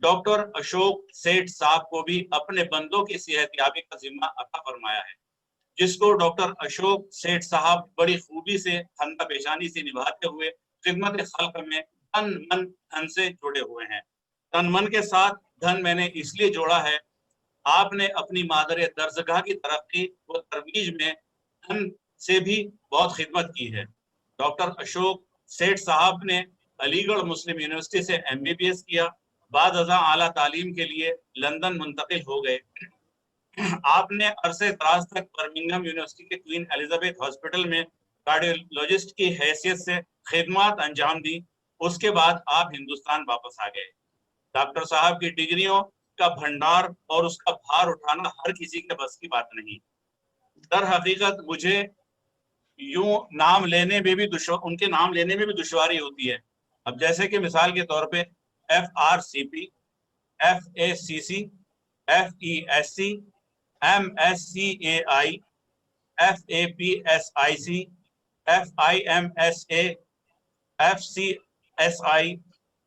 Doctor Ashok सेठ साहब को भी अपने बंदों की सेहतयाबी का जिम्मा अता फरमाया है, जिसको डॉक्टर अशोक सेठ साहब बड़ी खूबी से खंदा पेशानी से निभाते हुए खिदमत खल्क में तन मन धन से जुड़े हुए हैं। तन मन के साथ धन मैंने इसलिए जोड़ा है, आपने अपनी मादर दर्जगाह की तरक्की व तरवीज में धन से भी बहुत खिदमत की है। डॉक्टर अशोक सेठ साहब ने अलीगढ़ मुस्लिम यूनिवर्सिटी से MBBS किया, बाद अज़ा आला तालीम के लिए लंदन मुंतकिल हो गए। आपने अरसे दराज तक बर्मिंघम यूनिवर्सिटी के क्वीन एलिजाबेथ हॉस्पिटल में कार्डियोलॉजिस्ट की हैसियत से खिदमत अंजाम दी। उसके बाद आप हिंदुस्तान वापस आ गए। डॉक्टर साहब की डिग्रियों का भंडार और उसका भार उठाना हर किसी के बस की बात नहीं। दर हकीकत मुझे यूं नाम लेने में भी उनके नाम लेने में भी दुश्वारी होती है। अब जैसे कि मिसाल के तौर पे FRCP, FACC, FESC, MSCAI, FAPSIC, FIMSA, FCSI,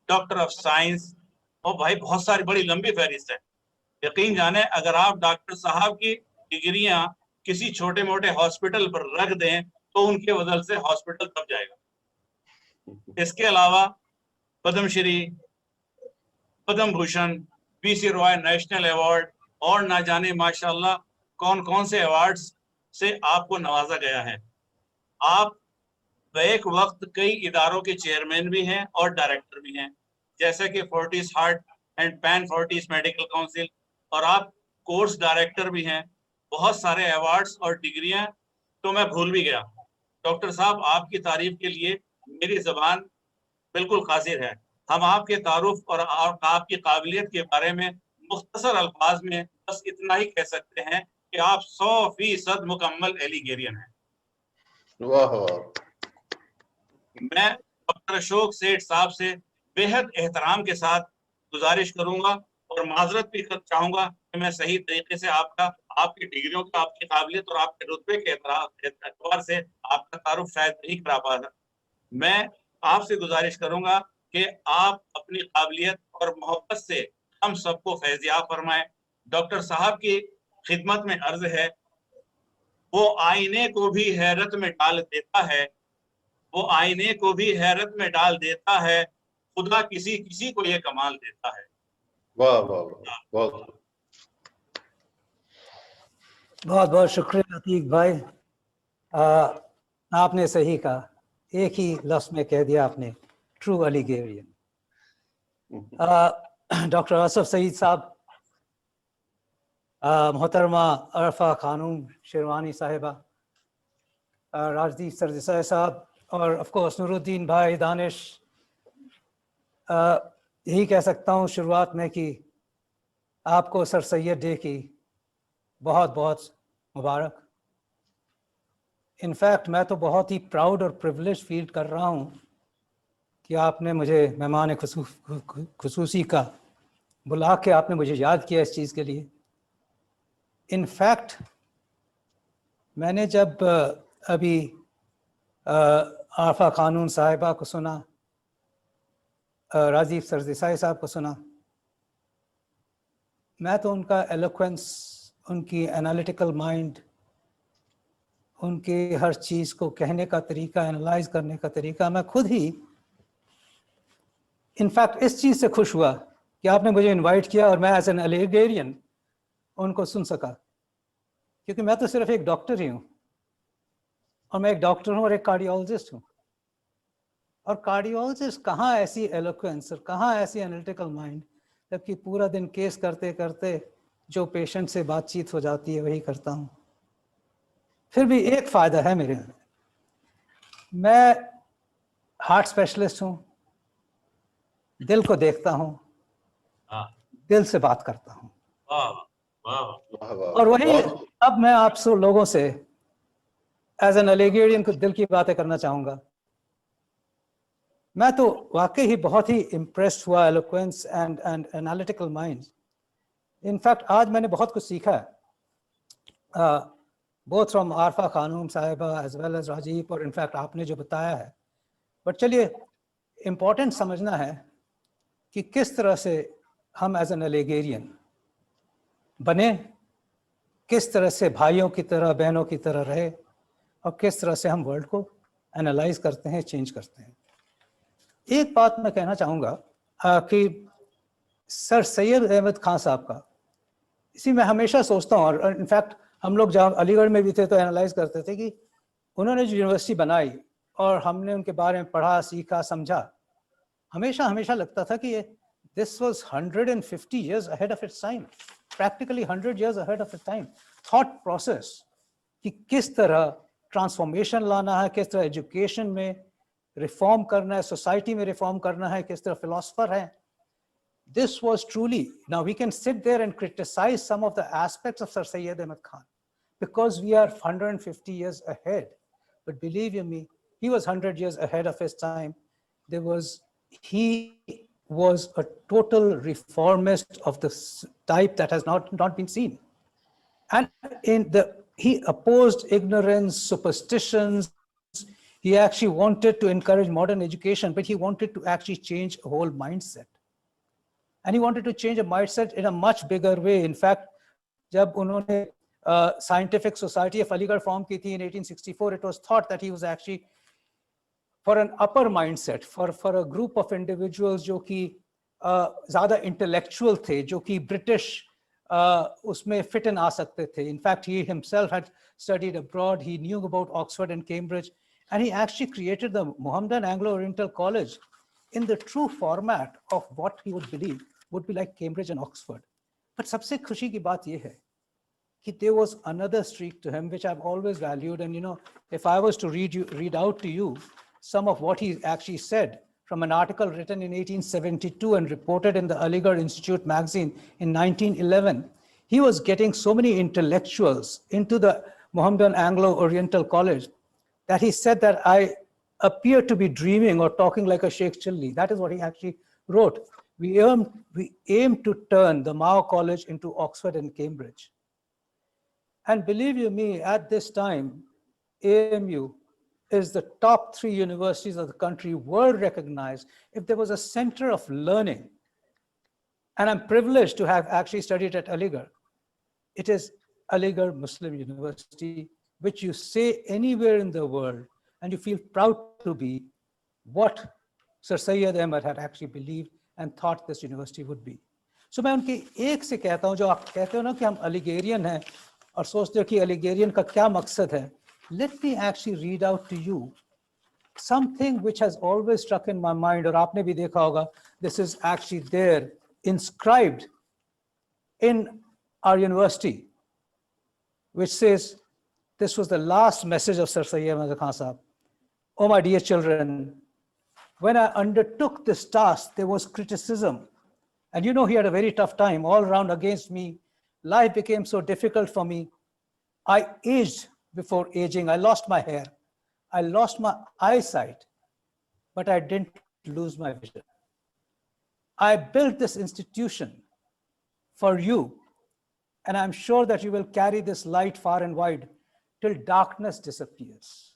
doctor of science, और भाई बहुत सारी बड़ी लंबी फहरिस्त है। यकीन जाने अगर आप डॉक्टर साहब की डिग्रियां किसी छोटे मोटे हॉस्पिटल पर रख दें तो उनके बदल से हॉस्पिटल दब जाएगा। इसके अलावा Padma Shri, Padma Bhushan, PC Roy national award और ना जाने माशाल्लाह कौन कौन से अवार्ड्स से आपको नवाजा गया है। आप एक वक्त कई इदारों के चेयरमैन भी हैं और डायरेक्टर भी हैं, जैसे कि Fortis heart and pan Fortis medical council, और आप कोर्स डायरेक्टर भी हैं। बहुत सारे अवार्ड्स और डिग्रियां तो मैं भूल भी गया। डॉक्टर साहब, आपकी तारीफ के लिए मेरी जबान बिल्कुल कासिर है। हम आपके तारुफ और आपकी काबिलियत के बारे में मुख्तसर अल्फाज में बस इतना ही कह सकते हैं कि आप 100% मुकम्मल एलिगेरियन हैं। वाह वाह। मैं डॉक्टर अशोक सेठ साहब से बेहद एहतराम के साथ गुजारिश करूंगा और माजरत भी चाहूंगा कि मैं सही तरीके से आपकी डिग्रियों का, आपकी काबिलियत और आपके रुतबे के एतबार से आपका तारुफ शायद नहीं करा पा रहा। मैं आपसे गुजारिश करूंगा कि आप अपनी काबिलियत और मोहब्बत से हम सबको फैज़याब फरमाएं। डॉक्टर साहब की खिदमत में अर्ज है, वो आईने को भी हैरत में डाल देता है, वो आईने को भी हैरत में डाल देता है, खुदा किसी किसी को ये कमाल देता है। वाह वाह वाह, बहुत बहुत बहुत शुक्रिया अतीक भाई। आपने सही कहा, एक ही लफ्ज़ में कह दिया आपने, ट्रू अलीगेरियन। डॉक्टर असफ सईद साहब, मोहतरमा अरफा खानूम शेरवानी साहिबा, राजदीप सरदेसाई साहब, और ऑफ कोर्स नूरुद्दीन भाई, दानिश, यही कह सकता हूँ शुरुआत में कि आपको सर सैयद डे की बहुत बहुत मुबारक। इनफैक्ट मैं तो बहुत ही प्राउड और प्रिविलेज फील कर रहा हूँ कि आपने मुझे मेहमान खुसूसी का बुला के आपने मुझे याद किया इस चीज़ के लिए। इनफैक्ट मैंने जब अभी आरफा खानून साहिबा को सुना, राजीव सरदेसाई साहब को सुना, मैं तो उनका एलोक्वेंस, उनकी एनालिटिकल माइंड, उनकी हर चीज़ को कहने का तरीका, एनालाइज करने का तरीका, मैं खुद ही इनफैक्ट इस चीज़ से खुश हुआ कि आपने मुझे इनवाइट किया और मैं एज एन अलीगेरियन उनको सुन सका, क्योंकि मैं तो सिर्फ एक डॉक्टर ही हूँ, और मैं एक डॉक्टर हूँ और एक कार्डियोलॉजिस्ट हूँ। और कार्डियोलॉजिस्ट कहाँ ऐसी एलोक्वेंस और कहाँ ऐसी एनालिटिकल माइंड, जबकि पूरा दिन केस करते करते जो पेशेंट से बातचीत हो जाती है वही करता हूँ। फिर भी एक फ़ायदा है मेरे, मैं हार्ट स्पेशलिस्ट हूँ, दिल को देखता हूँ, दिल से बात करता हूँ। और वही अब मैं आप सब लोगों से एज एन अलीगेरियन कुछ दिल की बातें करना चाहूँगा। मैं तो वाकई ही बहुत ही इम्प्रेस्ड हुआ eloquence and analytical mind. In fact आज मैंने बहुत कुछ सीखा है, बोथ फ्रॉम आरफा खानूम साहिबा एज वेल एज राजीव, और इनफैक्ट आपने जो बताया है। बट चलिए, इम्पोर्टेंट समझना है कि किस तरह से हम एज एन अलेगेरियन बने, किस तरह से भाइयों की तरह बहनों की तरह रहे, और किस तरह से हम वर्ल्ड को एनालाइज करते हैं, चेंज करते हैं। एक बात मैं कहना चाहूँगा कि सर सैयद अहमद खान साहब का, इसी मैं हमेशा सोचता हूँ, और इनफैक्ट हम लोग जहाँ अलीगढ़ में भी थे तो एनालाइज करते थे कि उन्होंने जो यूनिवर्सिटी बनाई और हमने उनके बारे में पढ़ा, सीखा, समझा, हमेशा लगता था कि this was 150 years ahead of its time, practically 100 years ahead of its time. Thought process कि किस तरह ट्रांसफॉर्मेशन लाना है, किस तरह एजुकेशन में रिफॉर्म करना है, सोसाइटी में रिफॉर्म करना है, किस तरह फिलोसफर है. This was truly, now we can sit there and criticize some of the aspects of Sir Syed Ahmad Khan because we are 150 years ahead. But believe you me, he was 100 years ahead of his time. He was a total reformist of the type that has not been seen. And he opposed ignorance, superstitions. He actually wanted to encourage modern education, but he wanted to actually change a whole mindset. And he wanted to change a mindset in a much bigger way. In fact, जब उन्होंने Scientific Society of Aligarh form की थी in 1864, it was thought that he was actually for an upper mindset, for a group of individuals जो कि ज़्यादा intellectual थे, जो कि British उसमें fit in आ सकते थे. In fact, he himself had studied abroad. He knew about Oxford and Cambridge, and he actually created the Mohammedan Anglo-Oriental College in the true format of what he would believe would be like Cambridge and Oxford. But सबसे खुशी की बात ये है कि there was another streak to him which I've always valued. And you know, if I was to read out to you some of what he actually said from an article written in 1872 and reported in the Aligarh Institute magazine in 1911, he was getting so many intellectuals into the Mohammedan Anglo-Oriental College that he said that I appear to be dreaming or talking like a Sheikh Chilli. That is what he actually wrote. We aim to turn the Mao College into Oxford and Cambridge. And believe you me, at this time, AMU is the top 3 universities of the country were recognized. If there was a center of learning, and I'm privileged to have actually studied at Aligarh, it is Aligarh Muslim University, which you say anywhere in the world, and you feel proud to be what Sir Syed Ahmad had actually believed and thought this university would be. So मैं उनके एक से कहता हूँ, जो आप कहते हो ना कि हम अलिगेरियन हैं और सोचते हो कि अलिगेरियन का क्या मकसद है. Let me actually read out to you something which has always struck in my mind, और आपने भी देखा होगा, this is actually there inscribed in our university, which says, this was the last message of Sir Syed Ahmad Khan Sahab. Oh, my dear children, when I undertook this task, there was criticism. And you know, he had a very tough time all around against me. Life became so difficult for me. I aged before aging. I lost my hair. I lost my eyesight, but I didn't lose my vision. I built this institution for you, and I'm sure that you will carry this light far and wide till darkness disappears.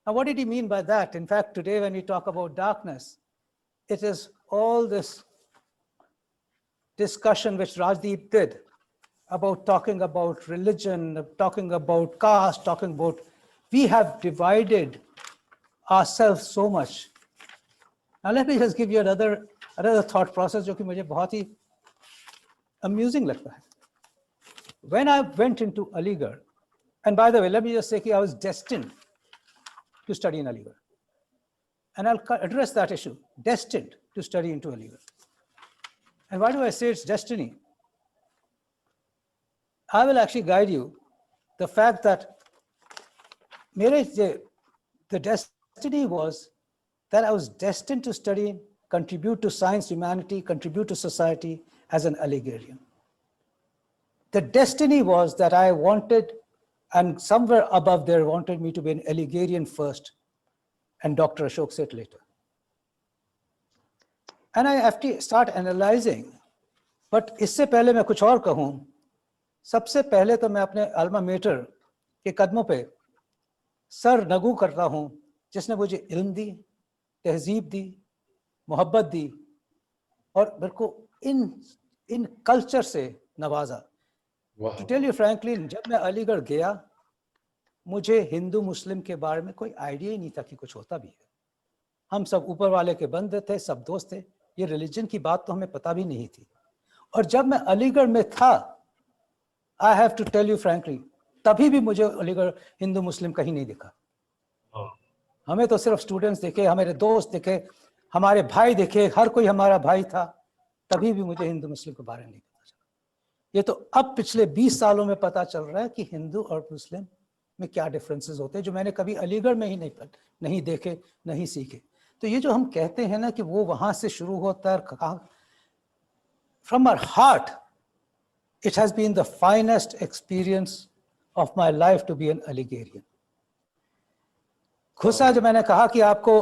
Now, what did he mean by that? In fact, today when we talk about darkness, it is all this discussion which Rajdeep did about talking about religion, talking about caste, talking about, we have divided ourselves so much. Now, let me just give you another thought process जो कि मुझे बहुत ही amusing लगता है. When I went into Aligarh, and by the way, let me just say that I was destined to study in Aligarh. And I'll address that issue, destined to study into Aligarh. And why do I say it's destiny? I will actually guide you the fact that the destiny was that I was destined to study, contribute to science, humanity, contribute to society as an Aligarian. The destiny was that I wanted, and somewhere above there wanted me to be an Aligarian first and Dr. Ashok Seth later. And I have to start analyzing, but इससे पहले मैं कुछ और कहूँ. सबसे पहले तो मैं अपने अल्मा मेटर के कदमों पे सर नगू करता हूँ, जिसने मुझे इल्म दी, तहजीब दी, मोहब्बत दी, और मेरे को इन कल्चर से नवाजा। वाह टू टेल यू फ्रैंकली, जब मैं अलीगढ़ गया मुझे हिंदू मुस्लिम के बारे में कोई आइडिया ही नहीं था कि कुछ होता भी है। हम सब ऊपर वाले के बंदे थे, सब दोस्त थे, ये रिलीजन की बात तो हमें पता भी नहीं थी। और जब मैं अलीगढ़ में था, I have to tell you frankly, तभी भी मुझे अलीगढ़ हिंदू मुस्लिम कहीं नहीं दिखा। हमें तो सिर्फ स्टूडेंट्स दिखे, हमारे दोस्त दिखे, हमारे भाई दिखे, हर कोई हमारा भाई था, तभी भी मुझे हिंदू मुस्लिम के बारे में नहीं पता चला। ये तो अब पिछले 20 सालों में पता चल रहा है कि हिंदू और मुस्लिम में क्या डिफरेंसेस होते हैं, जो मैंने कभी अलीगढ़ में ही नहीं देखे, नहीं सीखे। तो ये जो हम कहते हैं ना कि वो वहां से शुरू होता है, from our heart, it has been the finest experience of my life to be an Aligarian. खुशा, जो मैंने कहा कि आपको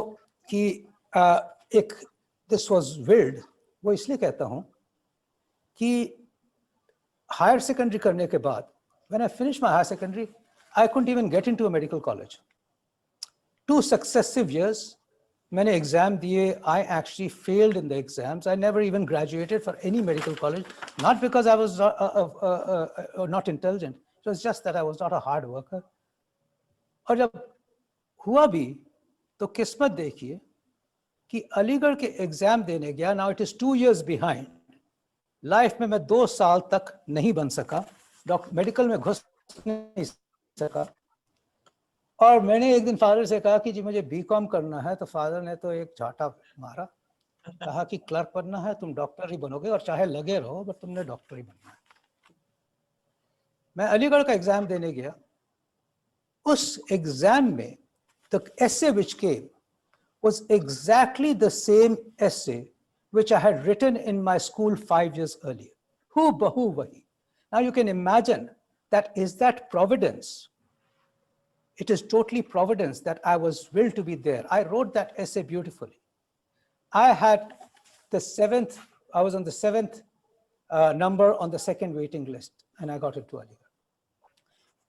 कि एक दिस वाज विल्ड, वो इसलिए कहता हूं कि हायर सेकेंडरी करने के बाद, when I finish my higher secondary, I couldn't even get into a medical college. 2 successive years, मैंने एग्जाम दिए, I actually failed in the exams. I never even graduated for any medical college, not because I was not intelligent. It was just that I was not a hard worker. और जब हुआ भी तो किस्मत देखिए कि अलीगढ़ के एग्जाम देने गया। Now it is 2 years behind. Life में मैं 2 साल तक नहीं बन सका, मेडिकल में घुस नहीं सका। और मैंने एक दिन फादर से कहा कि जी मुझे बीकॉम करना है, तो फादर ने तो एक झाटा मारा, कहा कि क्लर्क बनना है, तुम डॉक्टर ही बनोगे, और चाहे लगे रहो, बट तुमने डॉक्टर ही बनना है। मैं अलीगढ़ का एग्जाम देने गया। उस एग्जाम में the essay which came was exactly the same essay which I had written in my school 5 years earlier. Hu bahu wahi. Now you can imagine that, is that providence? It is totally providence that I was willed to be there. I wrote that essay beautifully. I had the 7th, I was on the 7th number on the 2nd waiting list, and I got into Aligarh.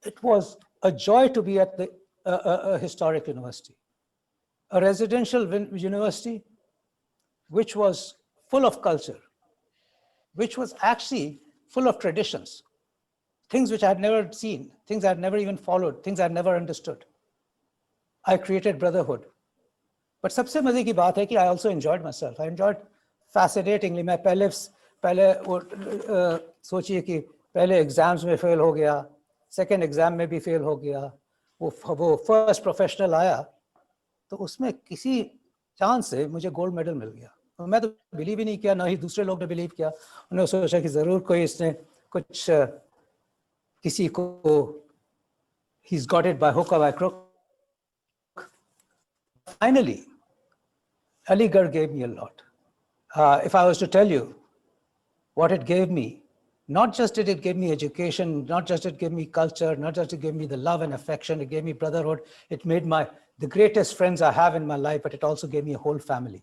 It was a joy to be at the a historic university, a residential university which was full of culture, which was actually full of traditions, things which I had never seen, things I had never even followed, things I had never understood. I created brotherhood. But सबसे मजे की बात है कि I also enjoyed myself. I enjoyed fascinatingly. मैं पहले वो सोचिए कि पहले एग्जाम्स में फेल हो गया, सेकेंड एग्जाम में भी फेल हो गया, वो फर्स्ट प्रोफेशनल आया, तो उसमें किसी चांस से मुझे गोल्ड मेडल मिल गया। और मैं तो बिलीव ही नहीं किया, ना ही दूसरे लोग ने बिलीव किया। उन्होंने सोचा कि ज़रूर कोई इसने कुछ किसी को, he's got it by hook or by crook. Finally, Aligarh gave me a lot. If I was to tell you what it gave me, not just did it give me education, not just did it give me culture, not just did it give me the love and affection, it gave me brotherhood, it made the greatest friends I have in my life, but it also gave me a whole family.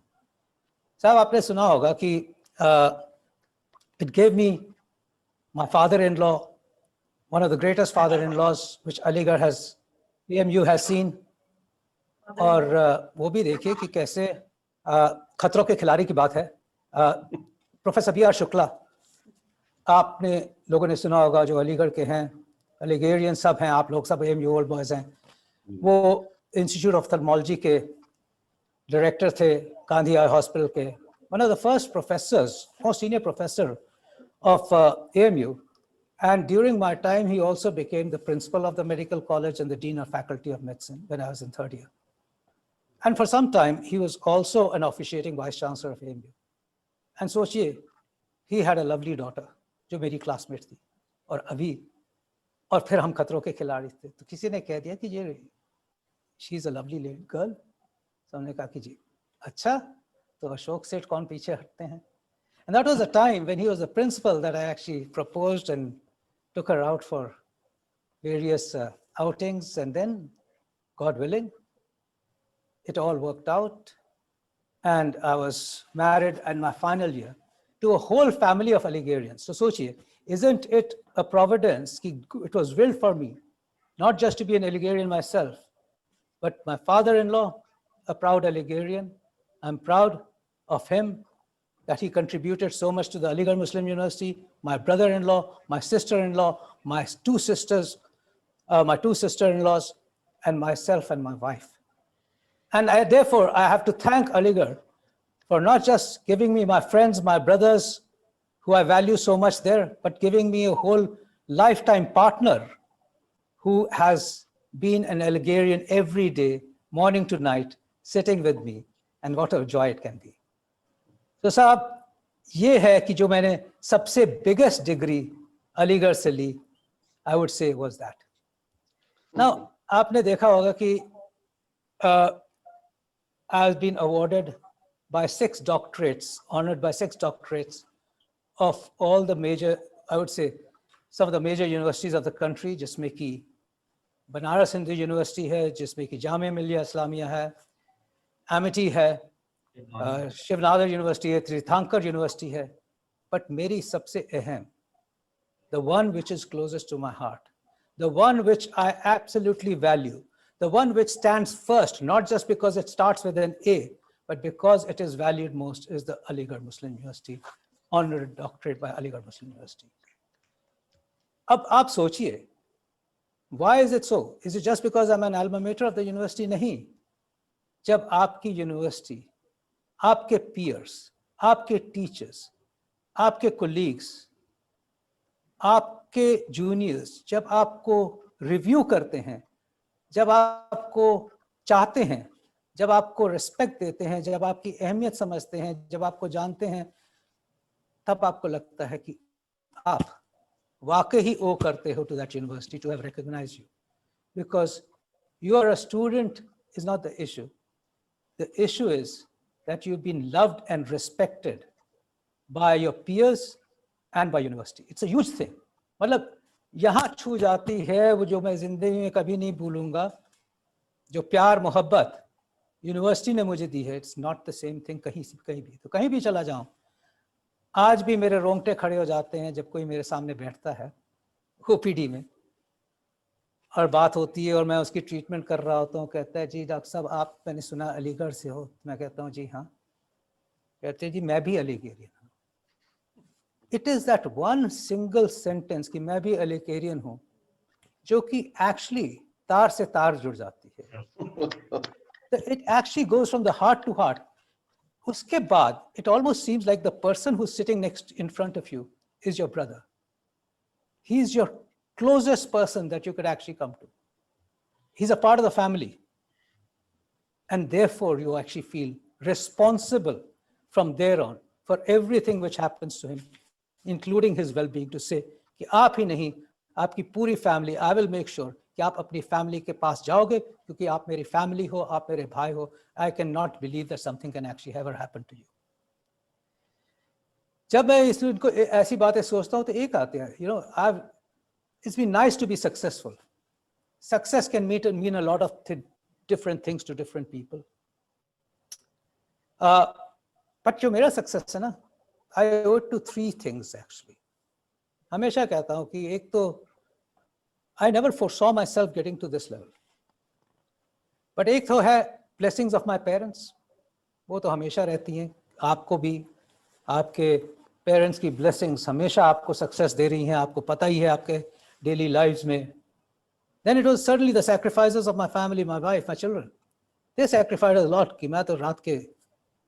साहब आपने सुना होगा कि it gave me my father-in-law, one of the greatest father-in-laws which Aligarh has, AMU has seen. और वो भी देखिए कि कैसे खतरों के खिलाड़ी की बात है, प्रोफेसर बी आर शुक्ला, आपने लोगों ने सुना होगा, जो अलीगढ़ के हैं, अलीगेरियन सब हैं, आप लोग सब AMU ओल्ड बॉयज हैं। वो इंस्टीट्यूट ऑफ थर्मोलॉजी के डायरेक्टर थे, गांधी आई हॉस्पिटल के, one of the first professors, most senior professor of AMU. And during my time, he also became the principal of the medical college and the dean of faculty of medicine when I was in 3rd year. And for some time, he was also an officiating vice chancellor of AMU. And सोचिए, he had a lovely daughter, जो मेरी classmate थी, और अभी, और फिर हम खतरों के खिलाड़ी थे। तो किसी ने कह दिया कि ये, she is a lovely girl. तो हमने कहा कि जी, अच्छा, तो अशोक सेठ कौन पीछे हटते हैं? And that was the time when he was the principal that I actually proposed and took her out for various outings, and then, God willing, it all worked out, and I was married in my final year to a whole family of Aligarians. So sochiye, isn't it a providence? It was willed for me, not just to be an Aligarian myself, but my father-in-law, a proud Aligarian. I'm proud of him, that he contributed so much to the Aligarh Muslim University, my brother-in-law, my sister-in-law, my two sister-in-laws, and myself and my wife. And therefore, I have to thank Aligarh for not just giving me my friends, my brothers, who I value so much there, but giving me a whole lifetime partner who has been an Algerian every day, morning to night, sitting with me, and what a joy it can be. So साहब, ये है कि जो मैंने सबसे biggest degree Aligarh से ली, I would say was that. Now, आपने देखा होगा कि I've been awarded by 6 doctorates, honored by 6 doctorates of all the major, I would say, some of the major universities of the country, जिसमें कि Banaras Hindu university है, जिसमें कि जामिया मिलिया इस्लामिया है, एमिटी है, शिवनागर यूनिवर्सिटी है, तीर्थंकर यूनिवर्सिटी है, but मेरी सबसे अहम, the one which is closest to my heart, the one which I absolutely value, the one which stands first, not just because it starts with an A, but because it is valued most, is the Aligarh Muslim University, honored doctorate by Aligarh Muslim University. अब आप सोचिए, why is it so? Is it just because I'm an alma mater of the university? नहीं. जब आपकी university, आपके peers, आपके teachers, आपके colleagues, आपके juniors, जब आपको review करते हैं, जब आपको चाहते हैं, जब आपको respect देते हैं, जब आपकी अहमियत समझते हैं, जब आपको जानते हैं, तब आपको लगता है कि आप वाकई ही ओwe करते हो to that university to have recognized you. Because you are a student is not the issue. The issue is that you've been loved and respected by your peers and by university. It's a huge thing. मतलब यहाँ छू जाती है वो जो मैं जिंदगी में कभी नहीं भूलूंगा, जो प्यार मोहब्बत यूनिवर्सिटी ने मुझे दी है. It's not the same thing कहीं भी. तो कहीं भी चला जाऊं, आज भी मेरे रोंगटे खड़े हो जाते हैं जब कोई मेरे सामने बैठता है ओपीडी में और बात होती है और मैं उसकी ट्रीटमेंट कर रहा होता हूँ. कहता है जी डॉक्टर साहब आप, मैंने सुना अलीगढ़ से हो. मैं कहता हूँ जी हाँ. कहते हैं जी मैं भी अलीगढ़ियन हूँ. It is that one single sentence कि मैं भी अलीगढ़ियन हूँ जो कि एक्चुअली तार से तार जुड़ जाती है. It actually goes from the heart to heart. उसके बाद it almost seems like the person who's sitting next in front of you is your brother. He is your closest person that you could actually come to. He's a part of the family. And therefore you actually feel responsible from there on for everything which happens to him, including his well-being, to say कि आप ही नहीं, आपकी पूरी family, I will make sure कि आप अपनी family के पास जाओगे क्योंकि आप मेरी family हो, आप मेरे भाई हो. I cannot believe that something can actually ever happen to you. जब मैं इनको ऐसी बातें सोचता हूँ तो एक आते हैं, you know, it's been nice to be successful. Success can mean a lot of different things to different people. But जो मेरा success है ना, I owe it to 3 things actually. हमेशा कहता हूँ कि एक तो I never foresaw myself getting to this level. But एक तो है blessings of my parents. वो तो हमेशा रहती हैं. आपको भी आपके parents की blessings हमेशा आपको success दे रही हैं. आपको पता ही है आपके daily lives में. Then it was certainly the sacrifices of my family, my wife, my children. They sacrificed a lot. कि मैं तो रात के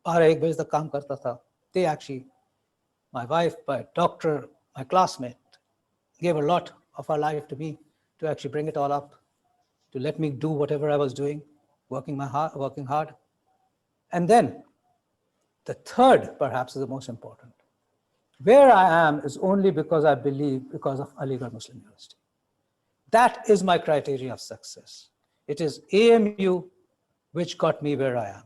12-1 बजे तक काम करता था. They actually, my wife, my doctor, my classmate, gave a lot of our life to me to actually bring it all up, to let me do whatever I was doing, working hard. And then the third, perhaps, is the most important. Where I am is only because I believe because of Aligarh Muslim University. That is my criteria of success. It is AMU which got me where I am.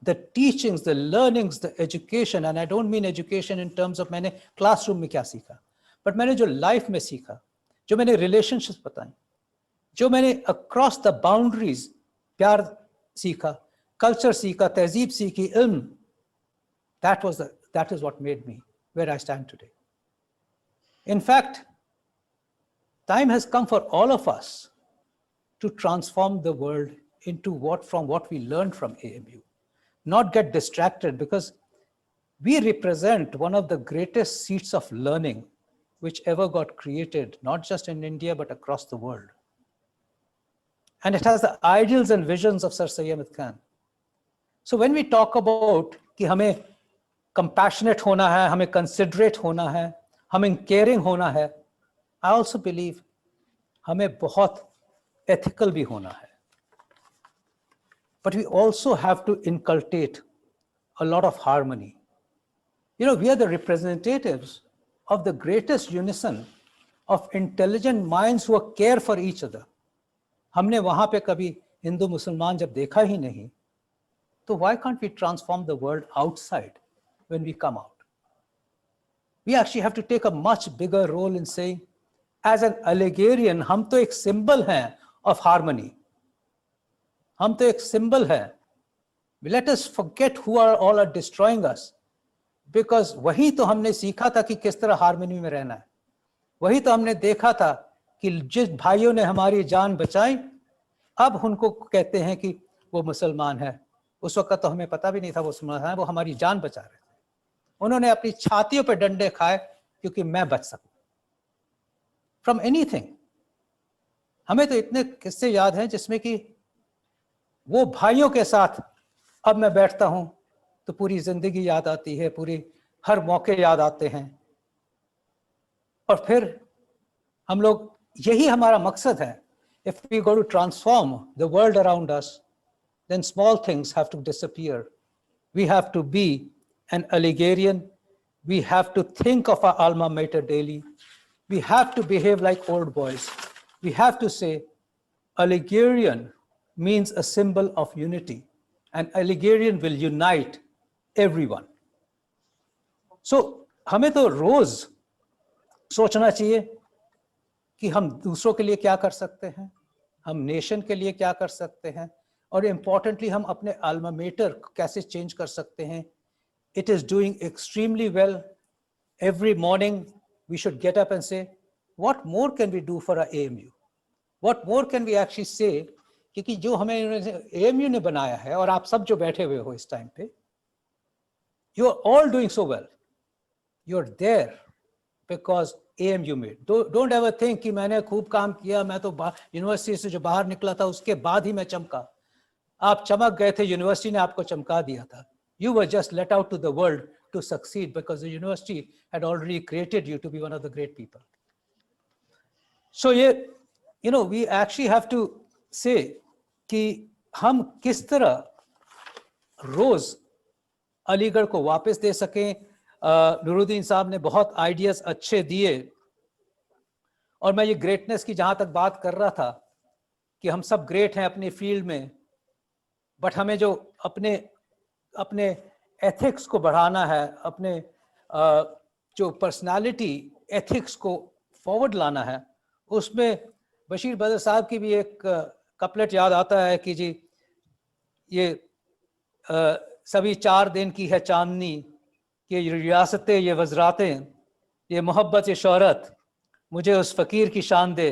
The teachings, the learnings, the education, and I don't mean education in terms of मैंने classroom में क्या सीखा, but मैंने जो life में सीखा, जो मैंने relationships बताई, जो मैंने across the boundaries प्यार सीखा, culture सीखा, तहजीब सीखी, ilm, that is what made me where I stand today. In fact, time has come for all of us to transform the world into from what we learned from AMU. Not get distracted, because we represent one of the greatest seats of learning which ever got created, not just in India, but across the world. And it has the ideals and visions of Sir Syed Ahmad Khan. So when we talk about कि हमें compassionate होना है, हमें considerate होना है, हमें caring होना है, I also believe हमें बहुत ethical भी होना है. But we also have to inculcate a lot of harmony. You know, we are the representatives of the greatest unison of intelligent minds who care for each other. हमने वहाँ पे कभी हिंदू मुसलमान जब देखा ही नहीं, तो why can't we transform the world outside when we come out? We actually have to take a much bigger role in saying, as an Allegorian, हम तो एक symbol हैं of harmony. हम तो एक symbol हैं. Let us forget who are all are destroying us. Because वही तो हमने सीखा था कि किस तरह हार्मनी में रहना है. वही तो हमने देखा था कि जिस भाइयों ने हमारी जान बचाई, अब उनको कहते हैं कि वो मुसलमान है. उस वक्त तो हमें पता भी नहीं था वो मुसलमान है, वो हमारी जान बचा रहे थे. उन्होंने अपनी छातियों पे डंडे खाए क्योंकि मैं बच सकूं. From anything. हमें तो इतने किस्से याद हैं जिसमें कि वो भाइयों के साथ अब मैं बैठता हूं तो पूरी जिंदगी याद आती है, पूरी हर मौके याद आते हैं. और फिर हम लोग, यही हमारा मकसद है. If we go to transform the world around us, then small things have to disappear. We have to be an Allegorian. We have to think of our alma mater daily. We have to behave like old boys. We have to say, Allegorian means a symbol of unity. And Allegorian will unite everyone. So, हमें तो रोज सोचना चाहिए कि हम दूसरों के लिए क्या कर सकते हैं, हम नेशन के लिए क्या कर सकते हैं, और इम्पोर्टेंटली हम अपने अल्मा मेटर कैसे चेंज कर सकते हैं. It is doing extremely well. Every morning we should get up and say, what more can we do for our AMU? What more can we actually say? क्योंकि जो हमें AMU ने बनाया है, और आप सब जो बैठे हुए हो इस टाइम पे, you are all doing so well. You are there because AMU made. Don't ever think कि मैंने खूब काम किया, मैं तो यूनिवर्सिटी से जो बाहर निकला था उसके बाद ही मैं चमका. आप चमक गए थे, यूनिवर्सिटी ने आपको चमका दिया था. You were just let out to the world to succeed because the university had already created you to be one of the great people. So you know, we actually have to say कि हम किस तरह रोज अलीगढ़ को वापस दे सकें. नूरुद्दीन साहब ने बहुत आइडियाज अच्छे दिए, और मैं ये ग्रेटनेस की जहां तक बात कर रहा था कि हम सब ग्रेट हैं अपनी फील्ड में, बट हमें जो अपने एथिक्स को बढ़ाना है, अपने जो पर्सनालिटी एथिक्स को फॉरवर्ड लाना है, उसमें बशीर बदर साहब की भी एक कपलेट याद आता है कि जी ये सभी 4 दिन की है चांदनी, ये रियासतें, ये वज़रातें, ये मोहब्बत, ये शोहरत, मुझे उस फकीर की शान दे,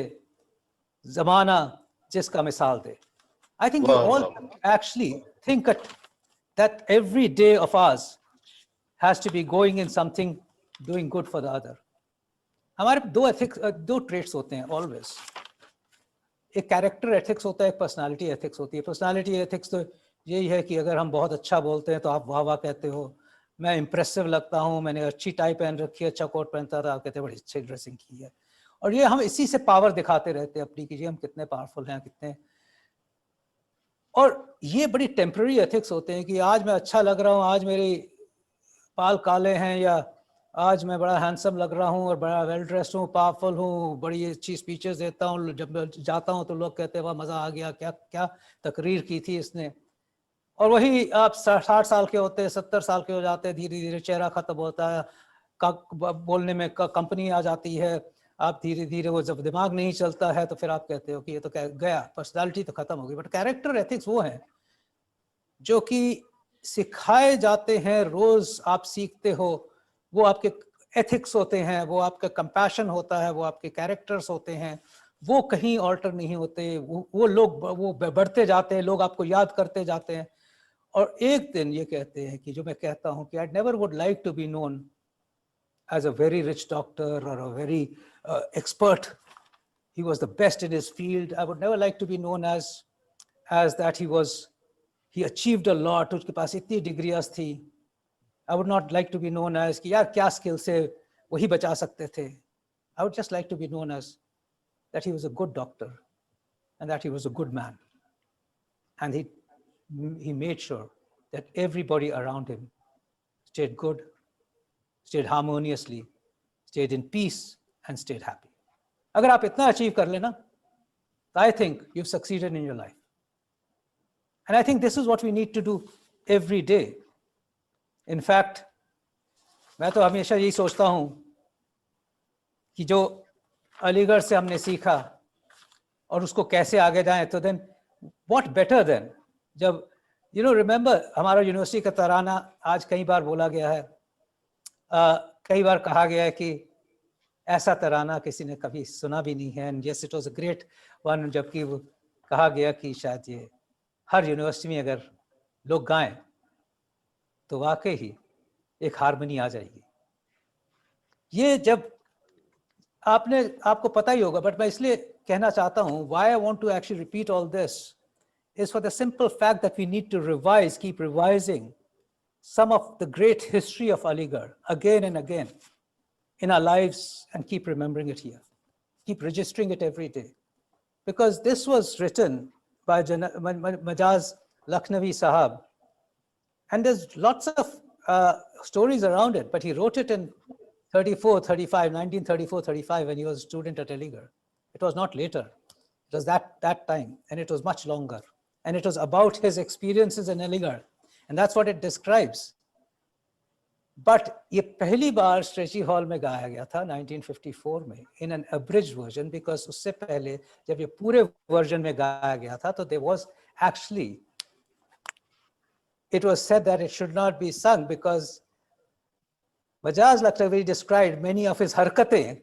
ज़माना जिसका मिसाल दे. I think we all actually think that every day of ours has to be going in something, doing good for the other. हमारे दो ट्रेट्स होते हैं always. एक कैरेक्टर एथिक्स होता है, एक पर्सनालिटी एथिक्स होती है. पर्सनालिटी एथिक्स तो यही है कि अगर हम बहुत अच्छा बोलते हैं तो आप वाह वाह कहते हो, मैं इंप्रेसिव लगता हूँ, मैंने अच्छी टाई पहन रखी है, अच्छा कोट पहनता था, आप कहते हैं बड़ी अच्छी ड्रेसिंग की है. और ये हम इसी से पावर दिखाते रहते हैं अपनी कि हम कितने पावरफुल हैं, कितने. और ये बड़ी टेम्पररी एथिक्स होते हैं कि आज मैं अच्छा लग रहा हूँ, आज मेरे बाल काले हैं, या आज मैं बड़ा हैंडसम लग रहा हूँ और बड़ा वेल ड्रेस्ड हूँ, पावरफुल हूँ, बड़ी अच्छी स्पीचेस देता हूँ, जब जाता हूँ तो लोग कहते हैं वाह मज़ा आ गया, क्या क्या तकरीर की थी इसने. और वही आप 60 साल के होते हैं, 70 साल के हो जाते हैं, धीरे धीरे चेहरा खत्म होता है, बोलने में कंपनी आ जाती है, आप धीरे धीरे वो जब दिमाग नहीं चलता है तो फिर आप कहते हो कि ये तो गया, पर्सनालिटी तो खत्म हो गई. बट कैरेक्टर एथिक्स वो हैं जो कि सिखाए जाते हैं, रोज आप सीखते हो. वो आपके एथिक्स होते हैं, वो आपका कंपैशन होता है, वो आपके कैरेक्टर्स होते हैं, वो कहीं ऑल्टर नहीं होते. वो लोग वो बढ़ते जाते हैं, लोग आपको याद करते जाते हैं. और एक दिन ये कहते हैं कि जो मैं कहता हूँ कि I never would like to be known as a very rich doctor or a very expert. He was the best in his field. I would never like to be known as that he achieved a lot. उसके पास इतनी डिग्रियां थी. I would not like to be known as कि यार क्या skill से वही बचा सकते थे. I would just like to be known as that he was a good doctor and that he was a good man. And he made sure that everybody around him stayed good, stayed harmoniously, stayed in peace, and stayed happy. अगर आप इतना achieve कर लेना, I think you've succeeded in your life. And I think this is what we need to do every day. In fact, मैं तो हमेशा यही सोचता हूँ कि जो अलीगढ़ से हमने सीखा और उसको कैसे आगे जाएं, तो then what better than जब remember हमारा यूनिवर्सिटी का तराना आज कई बार बोला गया है, कई बार कहा गया है कि ऐसा तराना किसी ने कभी सुना भी नहीं है. And yes, it was a great one, जबकि वो कहा गया कि शायद ये हर यूनिवर्सिटी में अगर लोग गाएं तो वाकई ही एक हारमोनी आ जाएगी. ये जब आपको पता ही होगा, बट मैं इसलिए कहना चाहता हूँ, why I want to actually repeat all this is for the simple fact that we need to revise, keep revising some of the great history of Aligarh again and again in our lives, and keep remembering it here. Keep registering it every day. Because this was written by Majaz Lakhnavi Sahab. And there's lots of stories around it, but he wrote it in 1934-35, when he was a student at Aligarh. It was not later. It was that time, and it was much longer. And it was about his experiences in Aligarh. And that's what it describes. But ये पहली बार stretchy hall में गाया गया था 1954 में in an abridged version, because उससे पहले जब ये पूरे वर्जन में गाया गया था तो there was actually, it was said that it should not be sung because Majaz Lakhnavi described many of his harkatein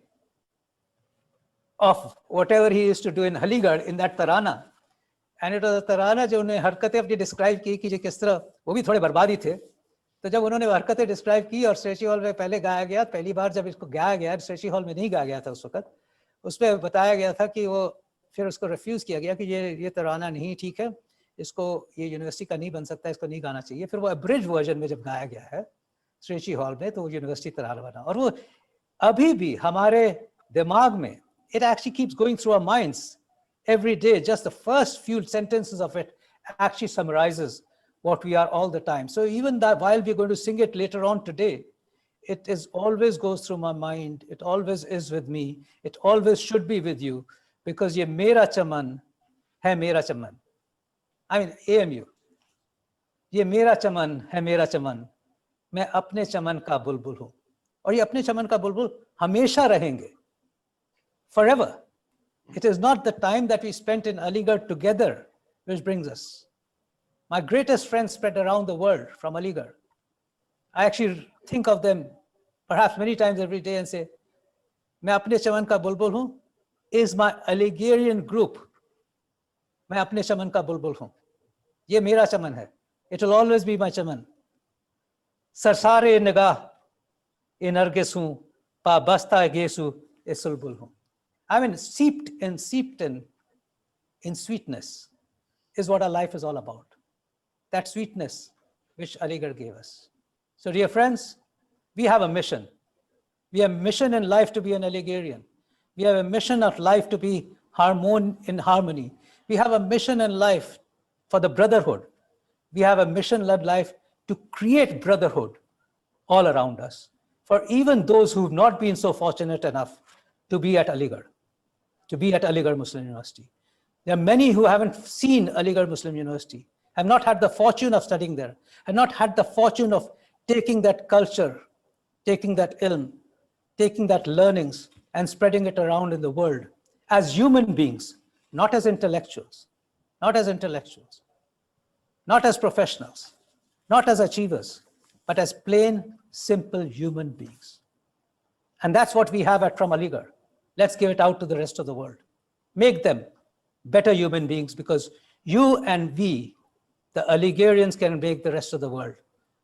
of whatever he used to do in Aligarh in that tarana. And it was a tarana जो उन्हें हरकतें अपनी describe की कि किस तरह वो भी थोड़े बर्बादी थे. तो जब उन्होंने हरकतें डिस्क्राइब की और स्ट्रेची हॉल में पहले गाया गया, पहली बार जब इसको गाया गया, स्ट्रेची हॉल में नहीं गाया गया था उस वक्त, उसमें बताया गया था कि वो फिर उसको रिफ्यूज किया गया कि ये तराना नहीं ठीक है, इसको ये यूनिवर्सिटी का नहीं बन सकता, इसको नहीं गाना चाहिए. फिर वो अब्रिज वर्जन में जब गाया गया है स्ट्रेची हॉल में तो वो यूनिवर्सिटी तराना बना. और वो अभी भी हमारे दिमाग में, it actually keeps going through our minds every day. Just the first few sentences of it actually summarizes what we are all the time. So even that, while we're going to sing it later on today, it is always goes through my mind. It always is with me. It always should be with you, because ये मेरा चमन है मेरा चमन. I mean AMU. ये मेरा चमन है मेरा चमन. मैं अपने चमन का बुलबुल हूँ. और ये अपने चमन का बुलबुल हमेशा रहेंगे. Forever. It is not the time that we spent in Aligarh together which brings us. My greatest friends spread around the world from Aligarh. I actually think of them perhaps many times every day and say, मैं अपने चमन का बुलबुल हूँ is my Aligarhian group. मैं अपने चमन का बुलबुल हूँ. ये मेरा चमन है. It will always be my चमन. सरसारे निगाह ए नरगिस हूँ, पा बस्ता गेसु ए सुलबुल हूँ. I mean, steeped in sweetness is what our life is all about. That sweetness which Aligarh gave us. So dear friends, we have a mission. We have a mission in life to be an Aligarhian. We have a mission of life to be in harmony. We have a mission in life for the brotherhood. We have a mission in life to create brotherhood all around us. For even those who've not been so fortunate enough to be at Aligarh, to be at Aligarh Muslim University. There are many who haven't seen Aligarh Muslim University, have not had the fortune of studying there, have not had the fortune of taking that culture, taking that ilm, taking that learnings and spreading it around in the world as human beings, not as intellectuals, not as professionals, not as achievers, but as plain, simple human beings. And that's what we have from Aligarh. Let's give it out to the rest of the world. Make them better human beings, because you and we the Aligarians can make the rest of the world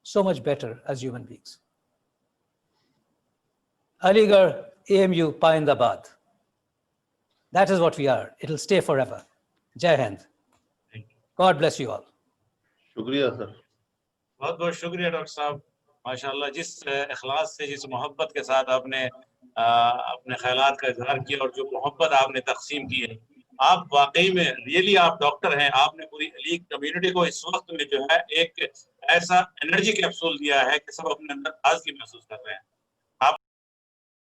so much better as human beings. Aligarh, AMU, Paindabad. That is what we are. It'll stay forever. Jai Hind. Thank you. God bless you all. शुक्रिया sir. बहुत बहुत शुक्रिया doctor साहब, माशाल्लाह जिस इखलास से, जिस मोहब्बत के साथ आपने अपने ख्यालात का इजहार किया और जो मोहब्बत आपने तकसीम की है, आप वाकई में रियली आप डॉक्टर हैं। आपने पूरी अलीग कम्युनिटी को इस वक्त में जो है एक ऐसा एनर्जी कैप्सूल दिया है कि सब अपने अंदर ताजगी महसूस कर रहे हैं।